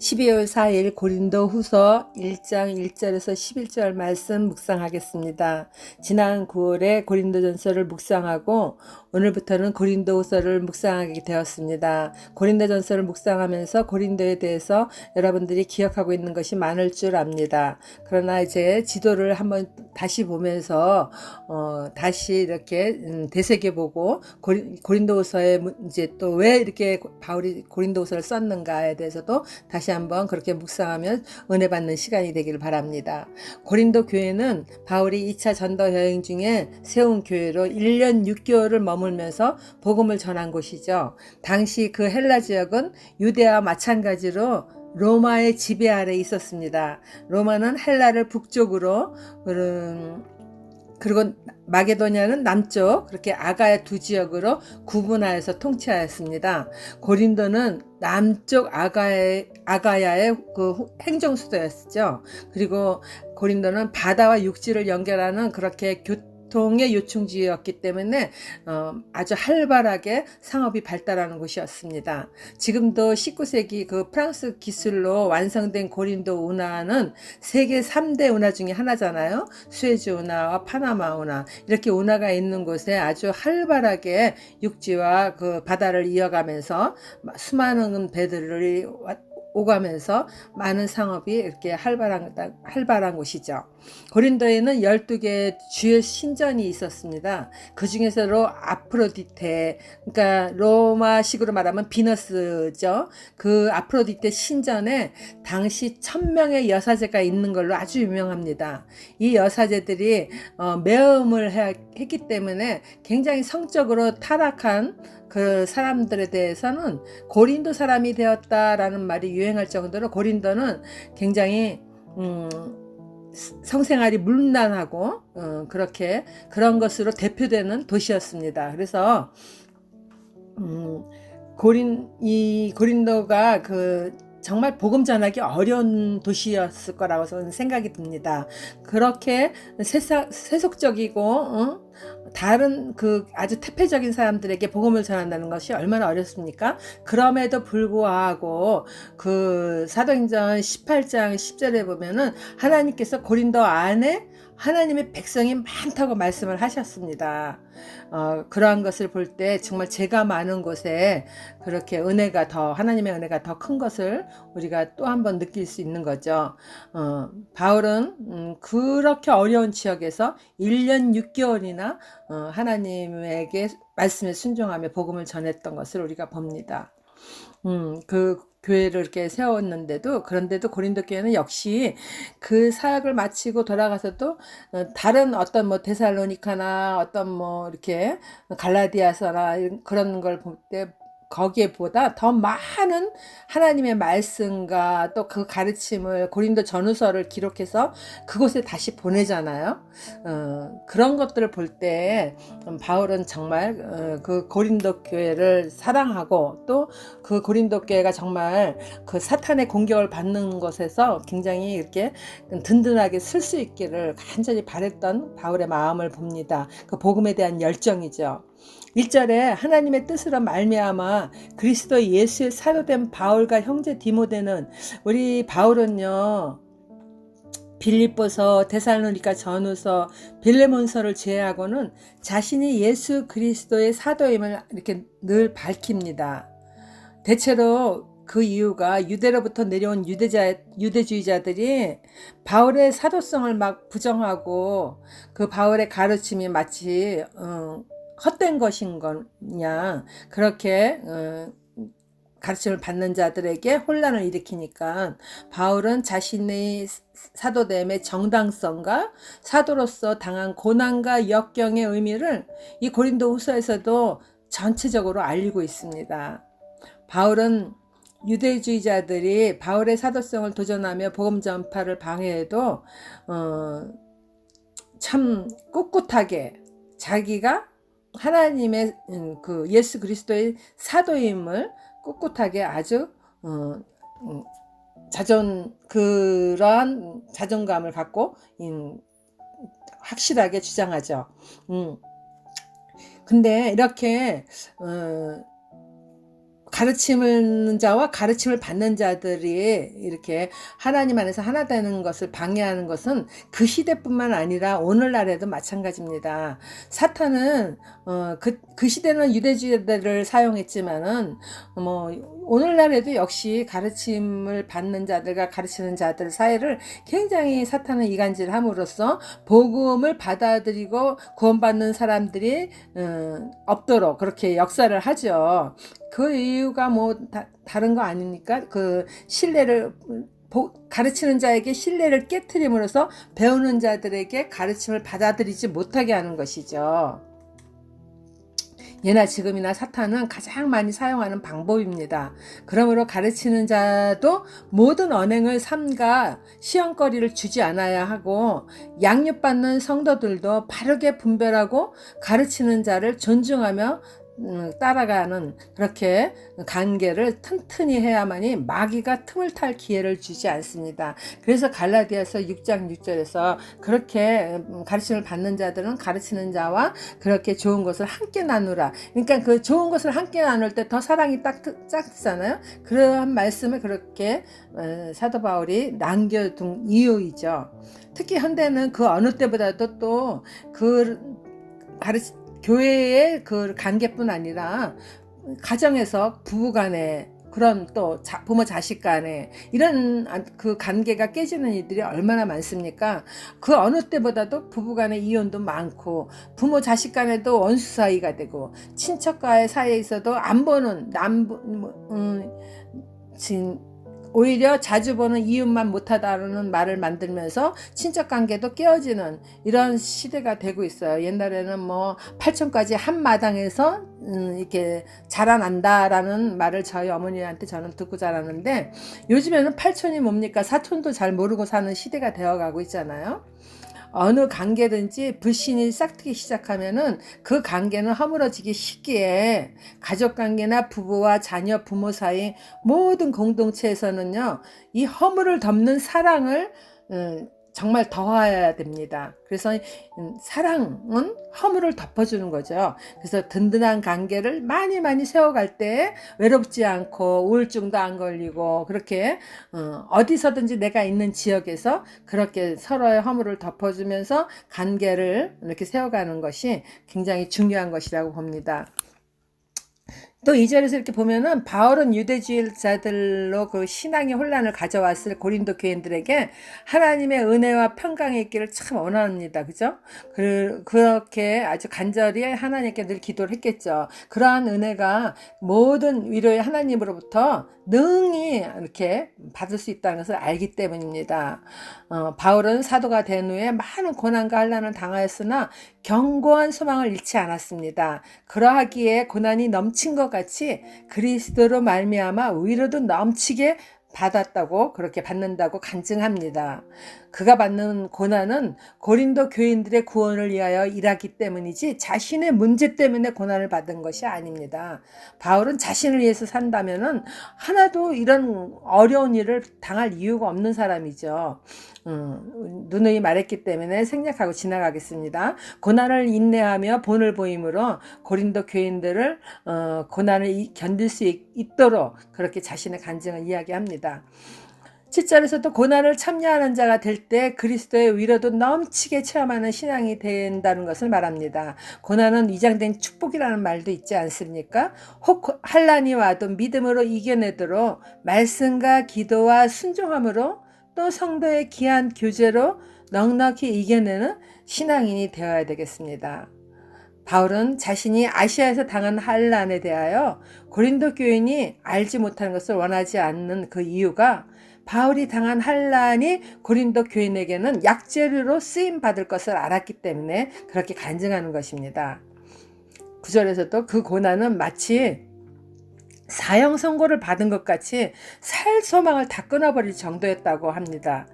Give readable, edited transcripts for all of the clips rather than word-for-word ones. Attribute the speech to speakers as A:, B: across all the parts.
A: 12월 4일 고린도 후서 1장 1절에서 11절 말씀 묵상하겠습니다. 지난 9월에 고린도 전서를 묵상하고 오늘부터는 고린도 후서를 묵상하게 되었습니다. 고린도 전서를 묵상하면서 고린도에 대해서 여러분들이 기억하고 있는 것이 많을 줄 압니다. 그러나 이제 지도를 한번 다시 보면서 다시 이렇게 되새겨보고 고린도 후서에 이제 또 왜 이렇게 바울이 고린도 후서를 썼는가에 대해서도 다시 한번 그렇게 묵상하면 은혜 받는 시간이 되기를 바랍니다. 고린도 교회는 바울이 2차 전도 여행 중에 세운 교회로 1년 6개월을 머물면서 복음을 전한 곳이죠. 당시 그 헬라 지역은 유대와 마찬가지로 로마의 지배 아래 있었습니다. 로마는 헬라를 북쪽으로 그리고 마게도냐는 남쪽, 그렇게 아가야 두 지역으로 구분하여서 통치하였습니다. 고린도는 남쪽 아가야의 그 행정수도였죠. 그리고 고린도는 바다와 육지를 연결하는 그렇게 교통의 요충지였기 때문에 아주 활발하게 상업이 발달하는 곳이었습니다. 지금도 19세기 그 프랑스 기술로 완성된 고린도 운하는 세계 3대 운하 중에 하나잖아요. 수에즈 운하와 파나마 운하, 이렇게 운하가 있는 곳에 아주 활발하게 육지와 그 바다를 이어가면서 수많은 배들이 오가면서 많은 상업이 이렇게 활발한 곳이죠. 고린도에는 12개의 주요 신전이 있었습니다. 그 중에서도 아프로디테, 그러니까 로마식으로 말하면 비너스죠. 그 아프로디테 신전에 당시 1000명의 여사제가 있는 걸로 아주 유명합니다. 이 여사제들이 매음을 했기 때문에 굉장히 성적으로 타락한 그 사람들에 대해서는 고린도 사람이 되었다라는 말이 유행할 정도로 고린도는 굉장히 성생활이 문란하고 그렇게 그런 것으로 대표되는 도시였습니다. 그래서 고린도가 그 정말 복음 전하기 어려운 도시였을 거라고 저는 생각이 듭니다. 그렇게 세속적이고 다른 그 아주 태폐적인 사람들에게 복음을 전한다는 것이 얼마나 어렵습니까? 그럼에도 불구하고 그 사도행전 18장 10절에 보면은 하나님께서 고린도 안에 하나님의 백성이 많다고 말씀을 하셨습니다. 그러한 것을 볼 때 정말 죄가 많은 곳에 그렇게 하나님의 은혜가 더 큰 것을 우리가 또 한 번 느낄 수 있는 거죠. 바울은 그렇게 어려운 지역에서 1년 6개월이나 하나님에게 말씀에 순종하며 복음을 전했던 것을 우리가 봅니다. 그 교회를 이렇게 세웠는데도, 그런데도 고린도 교회는 역시 그 사역을 마치고 돌아가서도 다른 어떤 뭐 데살로니카나 어떤 뭐 이렇게 갈라디아서나 그런 걸 볼 때 거기에보다 더 많은 하나님의 말씀과 또 그 가르침을 고린도 전후서를 기록해서 그곳에 다시 보내잖아요. 그런 것들을 볼 때 바울은 정말 그 고린도 교회를 사랑하고 또 그 고린도 교회가 정말 그 사탄의 공격을 받는 것에서 굉장히 이렇게 든든하게 설 수 있기를 간절히 바랬던 바울의 마음을 봅니다. 그 복음에 대한 열정이죠. 1절에 하나님의 뜻으로 말미암아 그리스도 예수의 사도된 바울과 형제 디모데는, 우리 바울은요 빌립보서, 데살로니가 전후서, 빌레몬서를 제외하고는 자신이 예수 그리스도의 사도임을 이렇게 늘 밝힙니다. 대체로 그 이유가 유대로부터 내려온 유대주의자들이 바울의 사도성을 막 부정하고 그 바울의 가르침이 마치 헛된 것인 거냐, 그렇게 가르침을 받는 자들에게 혼란을 일으키니까 바울은 자신의 사도됨의 정당성과 사도로서 당한 고난과 역경의 의미를 이 고린도 후서에서도 전체적으로 알리고 있습니다. 바울은 유대주의자들이 바울의 사도성을 도전하며 복음 전파를 방해해도 참 꿋꿋하게 자기가 하나님의 그 예수 그리스도의 사도임을 꿋꿋하게 아주 그러한 자존감을 갖고 확실하게 주장하죠. 근데 이렇게 가르치는 자와 가르침을 받는 자들이 이렇게 하나님 안에서 하나 되는 것을 방해하는 것은 그 시대뿐만 아니라 오늘날에도 마찬가지입니다. 사탄은 그 시대는 유대주의자들을 사용했지만은 뭐 오늘날에도 역시 가르침을 받는 자들과 가르치는 자들 사이를 굉장히 사탄은 이간질함으로써 복음을 받아들이고 구원받는 사람들이 없도록 그렇게 역사를 하죠. 그 이유가 뭐 다른 거 아닙니까? 그 신뢰를 가르치는 자에게 신뢰를 깨트림으로써 배우는 자들에게 가르침을 받아들이지 못하게 하는 것이죠. 예나 지금이나 사탄은 가장 많이 사용하는 방법입니다. 그러므로 가르치는 자도 모든 언행을 삼가 시험거리를 주지 않아야 하고 양육받는 성도들도 바르게 분별하고 가르치는 자를 존중하며 따라가는 그렇게 관계를 튼튼히 해야만이 마귀가 틈을 탈 기회를 주지 않습니다. 그래서 갈라디아서 6장 6절에서 그렇게 가르침을 받는 자들은 가르치는 자와 그렇게 좋은 것을 함께 나누라. 그러니까 그 좋은 것을 함께 나눌 때 더 사랑이 짝잖아요. 그러한 말씀을 그렇게 사도 바울이 남겨둔 이유이죠. 특히 현대는 그 어느 때보다도 또 그 교회의 그 관계뿐 아니라 가정에서 부부간에 그런 또 부모 자식 간에 이런 그 관계가 깨지는 일들이 얼마나 많습니까? 그 어느 때보다도 부부간의 이혼도 많고 부모 자식 간에도 원수 사이가 되고 친척과의 사이에서도 안 보는 오히려 자주 보는 이웃만 못하다는 말을 만들면서 친척관계도 깨어지는 이런 시대가 되고 있어요. 옛날에는 뭐 팔촌까지 한 마당에서 이렇게 자라난다라는 말을 저희 어머니한테 저는 듣고 자랐는데 요즘에는 팔촌이 뭡니까? 사촌도 잘 모르고 사는 시대가 되어가고 있잖아요. 어느 관계든지 불신이 싹트기 시작하면은 그 관계는 허물어지기 쉽기에 가족관계나 부부와 자녀, 부모 사이 모든 공동체에서는요, 이 허물을 덮는 사랑을 정말 더해야 됩니다. 그래서 사랑은 허물을 덮어주는 거죠. 그래서 든든한 관계를 많이 세워갈 때 외롭지 않고 우울증도 안 걸리고 그렇게 어디서든지 내가 있는 지역에서 그렇게 서로의 허물을 덮어주면서 관계를 이렇게 세워가는 것이 굉장히 중요한 것이라고 봅니다. 또 2절에서 이렇게 보면은 바울은 유대주의자들로 그 신앙의 혼란을 가져왔을 고린도 교인들에게 하나님의 은혜와 평강이 있기를 참 원합니다. 그죠? 그렇게 아주 간절히 하나님께 늘 기도를 했겠죠. 그러한 은혜가 모든 위로의 하나님으로부터 능히 이렇게 받을 수 있다는 것을 알기 때문입니다. 바울은 사도가 된 후에 많은 고난과 환난을 당하였으나 견고한 소망을 잃지 않았습니다. 그러하기에 고난이 넘친 것 같이 그리스도로 말미암아 위로도 넘치게 받았다고 그렇게 받는다고 간증합니다. 그가 받는 고난은 고린도 교인들의 구원을 위하여 일하기 때문이지 자신의 문제 때문에 고난을 받은 것이 아닙니다. 바울은 자신을 위해서 산다면은 하나도 이런 어려운 일을 당할 이유가 없는 사람이죠. 누누이 말했기 때문에 생략하고 지나가겠습니다. 고난을 인내하며 본을 보임으로 고린도 교인들을 고난을 견딜 수 있도록 그렇게 자신의 간증을 이야기합니다. 7절에서도 고난을 참여하는 자가 될 때 그리스도의 위로도 넘치게 체험하는 신앙이 된다는 것을 말합니다. 고난은 위장된 축복이라는 말도 있지 않습니까? 혹 환난이 와도 믿음으로 이겨내도록 말씀과 기도와 순종함으로 또 성도의 귀한 교제로 넉넉히 이겨내는 신앙인이 되어야 되겠습니다. 바울은 자신이 아시아에서 당한 환난에 대하여 고린도 교인이 알지 못하는 것을 원하지 않는 그 이유가 바울이 당한 환난이 고린도 교인에게는 약재료로 쓰임 받을 것을 알았기 때문에 그렇게 간증하는 것입니다. 9절에서도 그 고난은 마치 사형 선고를 받은 것 같이 살 소망을 다 끊어버릴 정도였다고 합니다.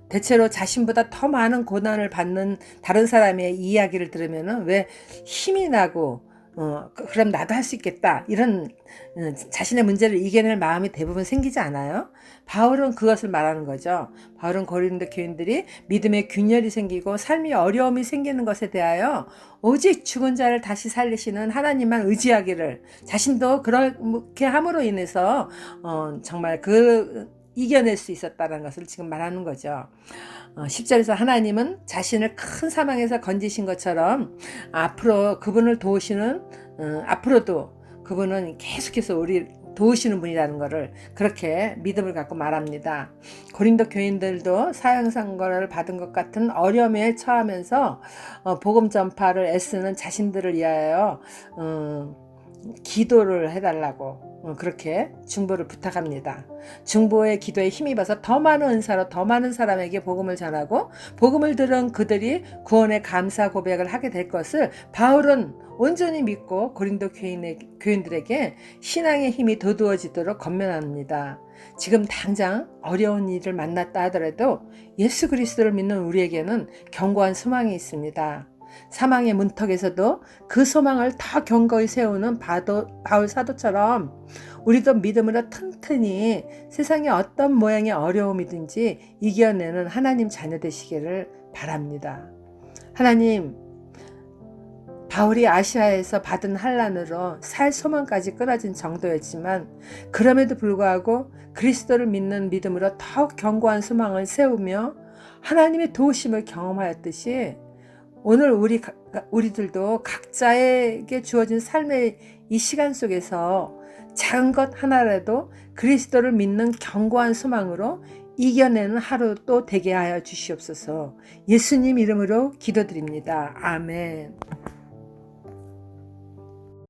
A: 대체로 자신보다 더 많은 고난을 받는 다른 사람의 이야기를 들으면 왜 힘이 나고 그럼 나도 할 수 있겠다. 이런 자신의 문제를 이겨낼 마음이 대부분 생기지 않아요? 바울은 그것을 말하는 거죠. 바울은 고린도 교인들이 믿음의 균열이 생기고 삶이 어려움이 생기는 것에 대하여 오직 죽은 자를 다시 살리시는 하나님만 의지하기를, 자신도 그렇게 함으로 인해서 정말 이겨낼 수 있었다는 것을 지금 말하는 거죠. 10절에서 하나님은 자신을 큰 사망에서 건지신 것처럼 앞으로 그분을 도우시는, 앞으로도 그분은 계속해서 우리 도우시는 분이라는 것을 그렇게 믿음을 갖고 말합니다. 고린도 교인들도 사형선고를 받은 것 같은 어려움에 처하면서 복음 전파를 애쓰는 자신들을 위하여 기도를 해달라고 그렇게 중보를 부탁합니다. 중보의 기도에 힘입어서 더 많은 은사로 더 많은 사람에게 복음을 전하고 복음을 들은 그들이 구원의 감사 고백을 하게 될 것을 바울은 온전히 믿고 고린도 교인들에게 신앙의 힘이 돋우어지도록 권면합니다. 지금 당장 어려운 일을 만났다 하더라도 예수 그리스도를 믿는 우리에게는 견고한 소망이 있습니다. 사망의 문턱에서도 그 소망을 더 견고히 세우는 바울 사도처럼 우리도 믿음으로 튼튼히 세상의 어떤 모양의 어려움이든지 이겨내는 하나님 자녀 되시기를 바랍니다. 하나님, 바울이 아시아에서 받은 환난으로 살 소망까지 끊어진 정도였지만 그럼에도 불구하고 그리스도를 믿는 믿음으로 더욱 견고한 소망을 세우며 하나님의 도우심을 경험하였듯이 오늘 우리들도 각자에게 주어진 삶의 이 시간 속에서 작은 것 하나라도 그리스도를 믿는 견고한 소망으로 이겨내는 하루 또 되게 하여 주시옵소서. 예수님 이름으로 기도드립니다. 아멘.